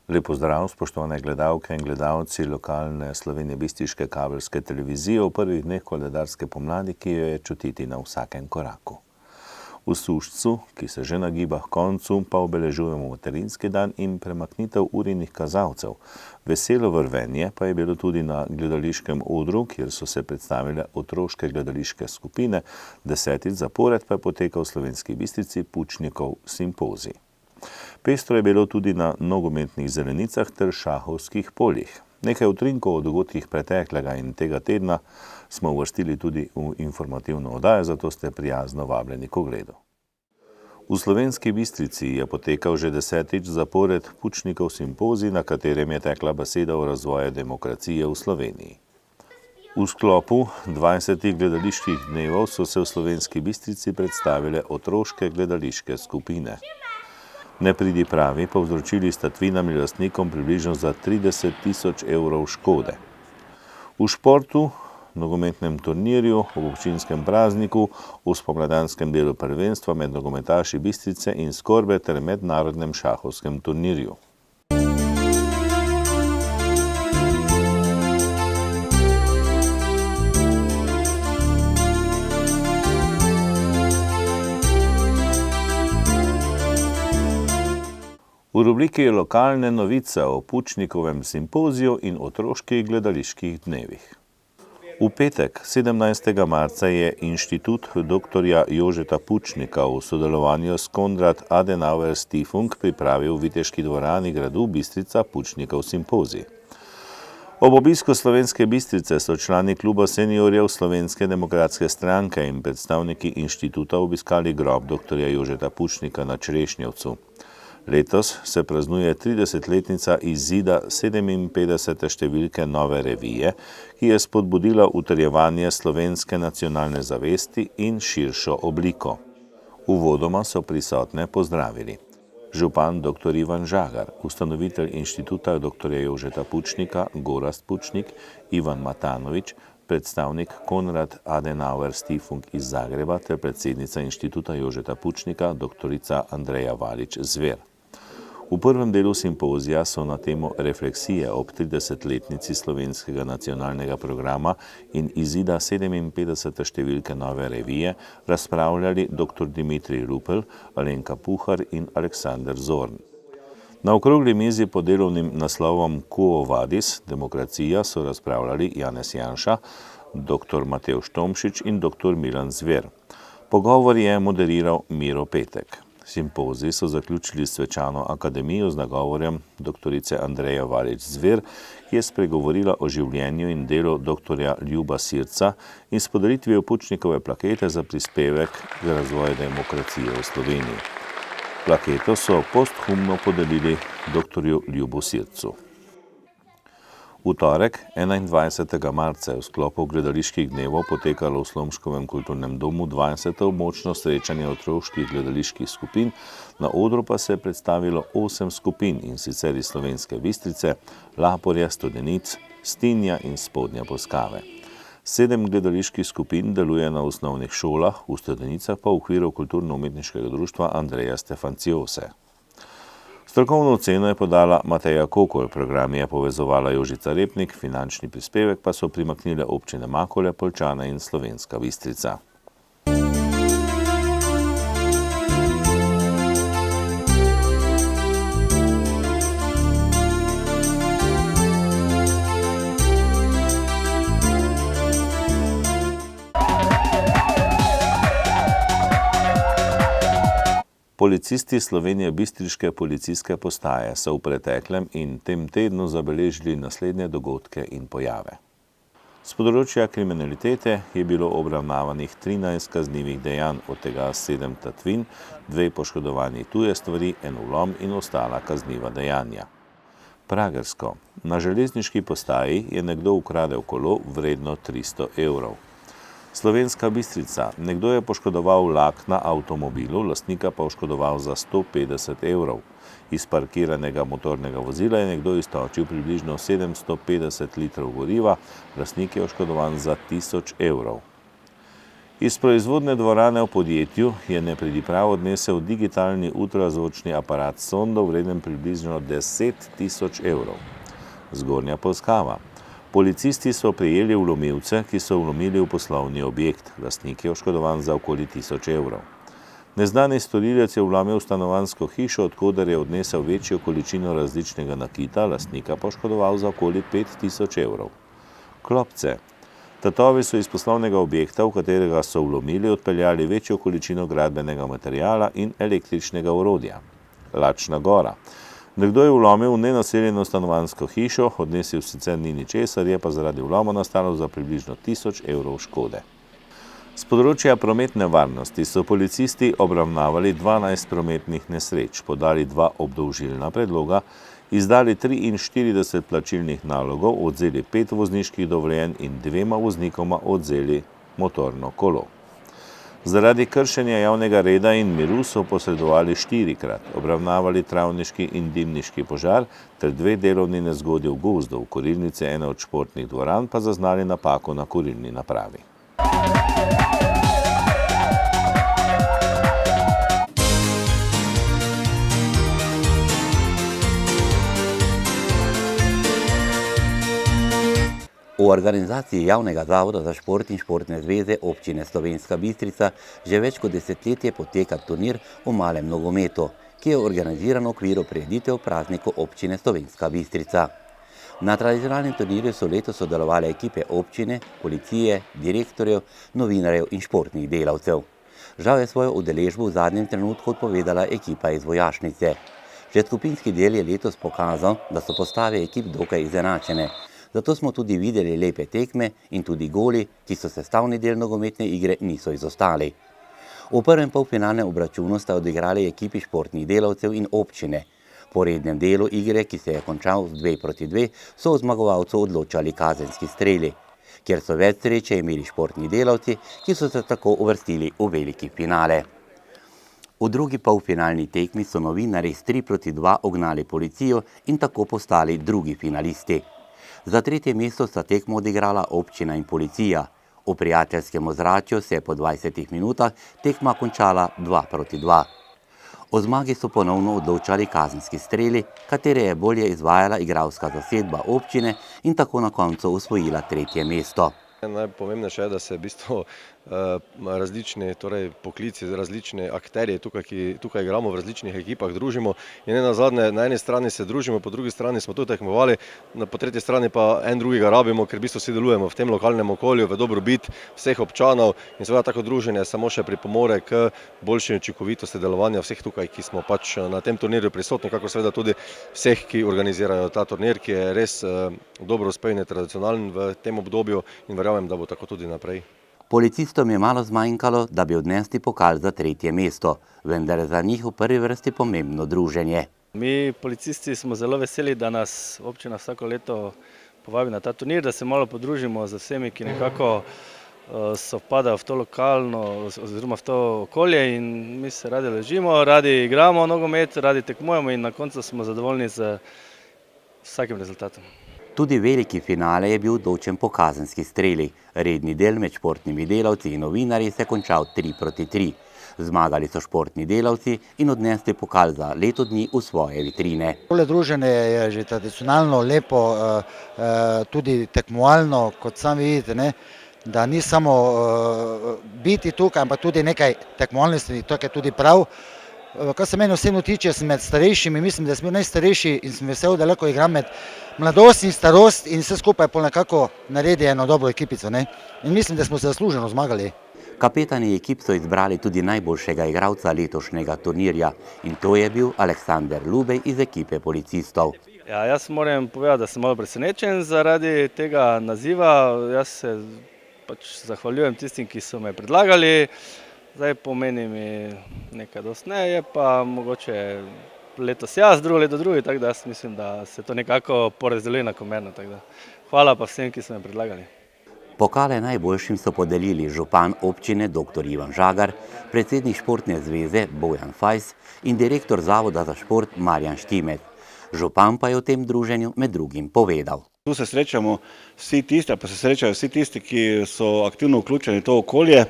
Lep pozdrav, spoštovane gledalke in gledalci lokalne slovenjebistriške kabelske televizije v prvih dneh koledarske pomladi, ki jo je čutiti na vsakem koraku. V Sušcu, ki se že nagiba k koncu, pa obeležujemo materinski dan in premaknitev urinih kazalcev. Veselo vrvenje pa je bilo tudi na gledališkem odru, kjer so se predstavile otroške gledališke skupine, 10. zapored pa je potekal v Slovenski Bistrici Pučnikov simpozij. Pestro je bilo tudi na nogometnih zelenicah ter šahovskih poljih. Nekaj utrinkov o dogodkih preteklega in tega tedna smo uvrstili tudi v informativno oddajo, zato ste prijazno vabljeni k ogledu. V Slovenski Bistrici je potekal že 10. zapored Pučnikov simpozij, na katerem je tekla beseda o razvoju demokracije v Sloveniji. V sklopu 20 gledaliških dnevov so se v Slovenski Bistrici predstavile otroške gledališke skupine. Nepridipravi povzročili s tatvinami lastnikom približno za 30 000 evrov škode. V športu, nogometnem turnirju, ob občinskem prazniku, v spomladanskem delu prvenstva med nogometaši Bistrice in Skorbe ter mednarodnem šahovskem turnirju. V rubriki je lokalne novice o Pučnikovem simpoziju in otroških gledaliških dnevih. V petek, 17. marca, je Inštitut dr. Jožeta Pučnika v sodelovanju s Konrad Adenauer Stiftung pripravil v Viteški dvorani gradu Bistrica Pučnikov simpozij. Ob obisku Slovenske Bistrice so člani kluba seniorjev Slovenske demokratske stranke in predstavniki inštituta obiskali grob dr. Jožeta Pučnika na Črešnjevcu. Letos se praznuje 30-letnica izida 57. številke Nove revije, ki je spodbudila utrjevanje slovenske nacionalne zavesti in širšo obliko. Uvodoma so prisotne pozdravili župan dr. Ivan Žagar, ustanovitelj inštituta dr. Jožeta Pučnika, Gorazd Pučnik, Ivan Matanovič, predstavnik Konrad Adenauer Stiftung iz Zagreba ter predsednica inštituta Jožeta Pučnika, dr. Andreja Valič-Zver. V prvem delu simpozija so na temo refleksije ob 30-letnici slovenskega nacionalnega programa in izida 57. številke Nove revije razpravljali dr. Dimitrij Rupel, Alenka Puhar in Aleksander Zorn. Na okrogli mizi pod delovnim naslovom Quo vadis, demokracija, so razpravljali Janez Janša, dr. Matevž Tomšič in dr. Milan Zver. Pogovor je moderiral Miro Petek. Simpozij so zaključili s svečano akademijo z nagovorjem dr. Andreja Valič-Zver, ki je spregovorila o življenju in delu dr. Ljuba Sirca in s podelitvijo Pučnikove plakete za prispevek k razvoju demokracije v Sloveniji. Plaketo so posthumno podelili dr. Ljubu Sircu. V torek, 21. marca, je v sklopu gledaliških dnevov potekalo v Slomškovem kulturnem domu 20. območno srečanje otroških gledaliških skupin, na odru pa se je predstavilo 8 skupin, in sicer iz Slovenske Bistrice, Laporja, Studenic, Stinja in Spodnje Poskave. 7 gledaliških skupin deluje na osnovnih šolah, v Studenicah pa v okviru kulturno-umetniškega društva Andreja Stefanciose. Strokovno oceno je podala Mateja Kokol, program je povezovala Jožica Repnik, finančni prispevek pa so primaknile občine Makole, Poljčane in Slovenska Bistrica. Policisti Slovenjebistriške policijske postaje so v preteklem in tem tednu zabeležili naslednje dogodke in pojave. S področja kriminalitete je bilo obravnavanih 13 kaznivih dejanj, od tega 7 tatvin, 2 poškodovani tuje stvari, 1 vlom in ostala kazniva dejanja. Pragersko. Na železniški postaji je nekdo ukradel kolo vredno 300 evrov. Slovenska Bistrica. Nekdo je poškodoval lak na avtomobilu, lastnika pa oškodoval za 150 evrov. Iz parkiranega motornega vozila je nekdo iztočil približno 750 litrov goriva, lastnik je oškodovan za 1000 evrov. Iz proizvodne dvorane v podjetju je nepridiprav odnesel digitalni ultrazvočni aparat s sondo vreden približno 10 000 evrov. Zgornja Polskava. Policisti so prijeli vlomilce, ki so vlomili v poslovni objekt. Lastnik je oškodovan za okoli 1000 evrov. Neznani storilec je vlomil v stanovanjsko hišo, od koder je odnesel večjo količino različnega nakita, lastnika pa oškodoval za okoli 5000 evrov. Klopce. Tatovi so iz poslovnega objekta, v katerega so vlomili, odpeljali večjo količino gradbenega materiala in električnega orodja. Lačna Gora. Nekdo je vlomil v nenaseljeno stanovanjsko hišo, odnesel sicer ni ničesar, je pa zaradi vloma nastalo za približno 1000 evrov škode. Z področja prometne varnosti so policisti obravnavali 12 prometnih nesreč, podali 2 obdolžilna predloga, izdali 43 plačilnih nalogov, odzeli 5 vozniških dovoljenj in 2 voznikoma odzeli motorno kolo. Zaradi kršenja javnega reda in miru so posredovali 4-krat, obravnavali travniški in dimniški požar ter 2 delovni nezgodi v gozdu, v kurilnici ene od športnih dvoran pa zaznali napako na kurilni napravi. V organizaciji Javnega zavoda za šport in športne zveze občine Slovenska Bistrica že več kot desetletje poteka turnir v malem nogometu, ki je organiziran v okviru prireditev praznikov občine Slovenska Bistrica. Na tradicionalnem turnirju so letos sodelovale ekipe občine, policije, direktorjev, novinarjev in športnih delavcev. Žal je svojo udeležbo v zadnjem trenutku odpovedala ekipa iz Vojašnice. Že skupinski del je letos pokazal, da so postave ekip dokaj izenačene. Zato smo tudi videli lepe tekme in tudi goli, ki so sestavni del nogometne igre, niso izostali. V prvem polfinalnem obračunu sta odigrali ekipi športnih delavcev in občine. Po rednem delu igre, ki se je končal z 2-2, so o zmagovalcu odločali kazenski streli, kjer so več sreče imeli športni delavci, ki so se tako uvrstili v veliki finale. V drugi polfinalni tekmi so novinarji s 3-2 ognali policijo in tako postali drugi finalisti. Za tretje mesto sta tekmo odigrala občina in policija. V prijateljskem ozračju se je po 20 minutah tekma končala 2-2. O zmagi so ponovno odločali kazenski streli, katere je bolje izvajala igralska zasedba občine in tako na koncu osvojila tretje mesto. Najpomembnejše je, da se v bistvu različni poklici, različni akterji ki tukaj igramo v različnih ekipah, družimo in nenazadnje na eni strani se družimo, po drugi strani smo tu tekmovali, po tretji strani pa en drugega rabimo, ker v bistvu vsi delujemo v tem lokalnem okolju, v dobrobit vseh občanov in seveda tako druženje samo še pripomore k boljši učinkovitosti delovanja vseh tukaj, ki smo pač na tem turnirju prisotni, kakor seveda tudi vseh, ki organizirajo ta turnir, ki je res dobro uspešen, tradicionalen v tem obdobju in verjamem, da bo tako tudi naprej. Policistom je malo zmanjkalo, da bi odnesli pokal za tretje mesto, vendar je za njih v prvi vrsti pomembno druženje. Mi policisti smo zelo veseli, da nas občina vsako leto povabi na ta turnir, da se malo podružimo z vsemi, ki nekako sovpadajo v to lokalno oziroma v to okolje in mi se radi ležimo, radi igramo nogomet, radi tekmujemo in na koncu smo zadovoljni z vsakim rezultatom. Tudi veliki finale je bil odločen po kazenski streli. Redni del med športnimi delavci in novinarji se je končal 3-3. Zmagali so športni delavci in odnesli pokal za leto dni v svoje vitrine. Tole druženje je že tradicionalno, lepo, tudi tekmovalno, kot sami vidite, da ni samo biti tukaj, ampak tudi nekaj tekmovalnosti, to je tudi prav. Kar se meni osebno tiče, sem med starejšimi, mislim, da sem bil najstarejši in sem vesel, da lahko igram med mladost in starost in vse skupaj nekako naredi eno dobro ekipico. In mislim, da smo se zasluženo zmagali. Kapetani ekip so izbrali tudi najboljšega igralca letošnjega turnirja in to je bil Aleksander Lubej iz ekipe policistov. Ja, jaz moram povedati, da sem malo presenečen zaradi tega naziva. Jaz se pač zahvaljujem tistim, ki so me predlagali. Zdaj pomeni mi nekaj dosti ne, je pa mogoče letos jaz, drugo leto drugi, tako da jaz mislim, da se to nekako porazdeljuje enakomerno. Hvala pa vsem, ki so me predlagali. Pokale najboljšim so podelili župan občine dr. Ivan Žagar, predsednik športne zveze Bojan Fajs in direktor Zavoda za šport Marjan Štimet. Župan pa je v tem druženju med drugim povedal. Tu se srečamo vsi tisti, pa se srečajo vsi tisti, ki so aktivno vključeni v to okolje.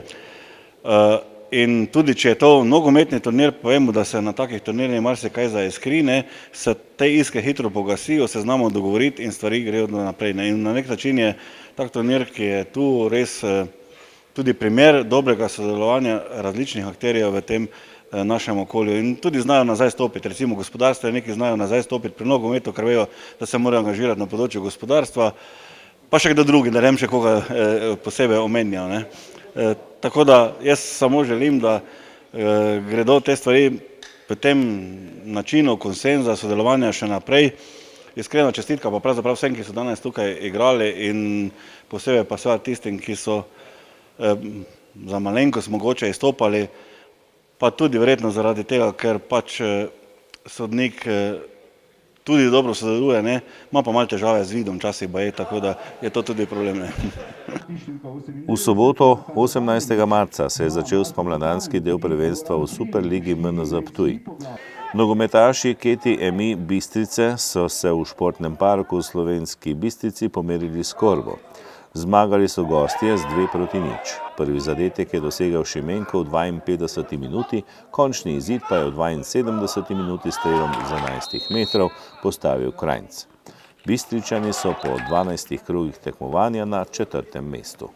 In tudi, če je to nogometni turnir, povemo, da se na takih turnirjih marsikaj zaiskri, se te iskre hitro pogasijo, se znamo dogovoriti in stvari grejo naprej. In na nek način je tak turnir, ki je tu res tudi primer dobrega sodelovanja različnih akterjev v tem našem okolju in tudi znajo nazaj stopiti. Recimo gospodarstveniki znajo nazaj stopiti pri nogometu, ker vejo, da se morajo angažirati na področju gospodarstva, pa še kdo drugi, da ne vem še koga posebej omenjal. Tako da jaz samo želim, da gredo te stvari v tem načinu konsenza, sodelovanja še naprej. Iskrena čestitka pa pravzaprav vsem, ki so danes tukaj igrali in posebej pa seveda tistim, ki so za malenkost mogoče izstopali, pa tudi verjetno zaradi tega, ker pač sodnik tudi dobro sodeluje, ima pa malo težave z vidom včasih baje, tako da je to tudi problem. V soboto, 18. marca, se je začel spomladanski del prvenstva v Superligi MNZ Ptuj. Nogometaši Keti Emi Bistrice so se v športnem parku v Slovenski Bistrici pomerili s Korvo. Zmagali so gostje z 2-0. Prvi zadetek je dosegel Šimenko v 52. minuti, končni izid pa je v 72. minuti strelom z 11 metrov postavil Krajnc. Bistričani so po 12 krogih tekmovanja na 4. mestu.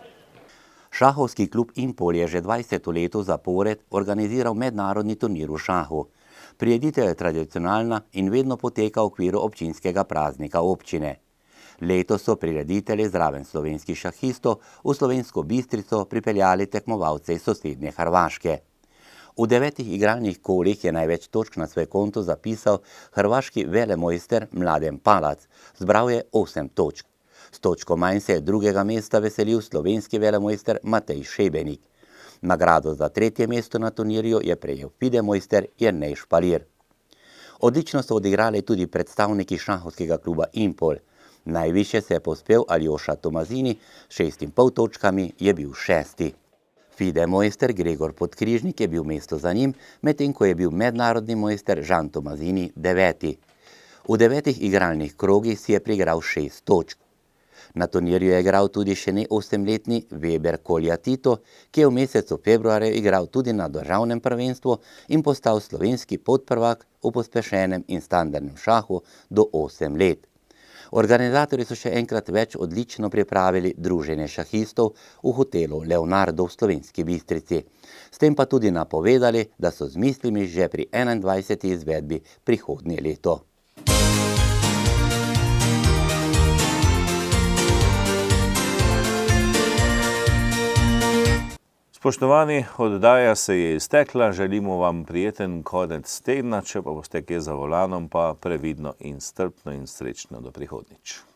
Šahovski klub Impol je že 20 leto zapored organiziral mednarodni turnir v šahu. Prireditev je tradicionalna in vedno poteka v okviru občinskega praznika občine. Letos so prireditelji zraven slovenskih šahistov v Slovensko Bistrico pripeljali tekmovalce iz sosednje Hrvaške. V 9 igralnih kolih je največ točk na svoj konto zapisal hrvaški velemojster Mladen Palac, zbral je 8 točk. S točko manj se je drugega mesta veselil slovenski velemojster Matej Šebenik. Nagrado za 3. mesto na turnirju je prejel fidemojster Jernej Špalir. Odlično so odigrali tudi predstavniki šahovskega kluba Impol. Najvišje se je povzpel Aljoša Tomazini, 6,5 točkami je bil 6. Fidemojster Gregor Podkrižnik je bil mesto za njim, medtem ko je bil mednarodni mojster Žan Tomazini 9. V 9 igralnih krogih si je prigral 6 točk. Na turnirju je igral tudi še ne 8-letni Weber Kolja Tito, ki je v mesecu februarja igral tudi na državnem prvenstvu in postal slovenski podprvak v pospešenem in standardnem šahu do 8 let. Organizatorji so še enkrat več odlično pripravili druženje šahistov v hotelu Leonardo v Slovenski Bistrici. S tem pa tudi napovedali, da so z mislimi že pri 21. izvedbi prihodnje leto. Spoštovani, oddaja se je iztekla, želimo vam prijeten konec tedna, če pa boste kje za volanom, pa previdno in strpno in srečno do prihodnjič.